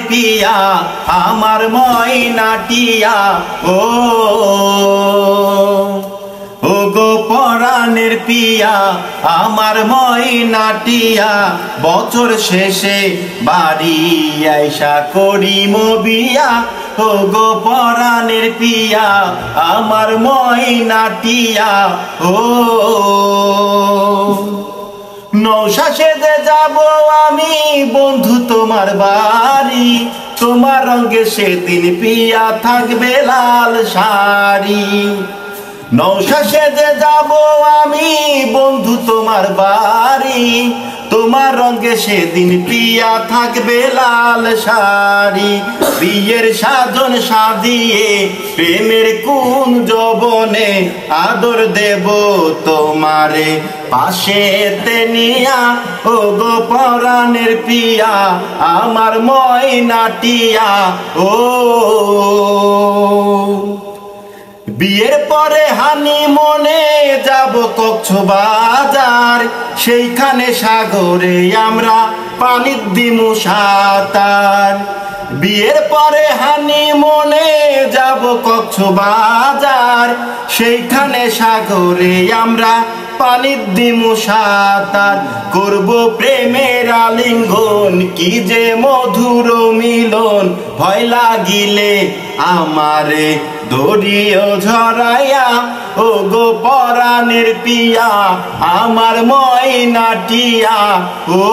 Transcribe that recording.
পিয়া আমার ময়নাটিয়া ও গো পরাণের পিয়া আমার ময়নাটিয়া বছর শেষে বাড়ি আইসা করিম বিয়া ও গো পরাণের পিয়া আমার ময়নাটিয়া ও নৌশা সেজে যাব আমি বন্ধু তোমার বাড়ি তোমার রঙে সেদিন পিয়া থাকবে লাল শাড়ি নৌশা সেজে যাব আমি বন্ধু তোমার বাড়ি তোমার রঙে সেদিন পিয়া থাকবে লাল শাড়ি বিয়ের সাধন সাজিয়ে প্রেমের কোন যৌবনে আদর দেব তোমারে পাশেতে নিয়া ও গো পরাণের পিয়া আমার ময়নাটিয়া ও বিয়ের পরে হানিমুনে যাব কক্সবাজার সেইখানে সাগরে আমরা পানি দিমু সাঁতার বিয়ের পরে হানিমুনে যাব কক্সবাজার সেইখানে সাগরে আমরা পানি দিমু সাঁতার করব প্রেমের আলিঙ্গন কি যে মধুর মিলন ভয় লাগিলে আমারে দড়িও ঝরাইয়া ও গো পরাণের পিয়া আমার ময়নাটিয়া ও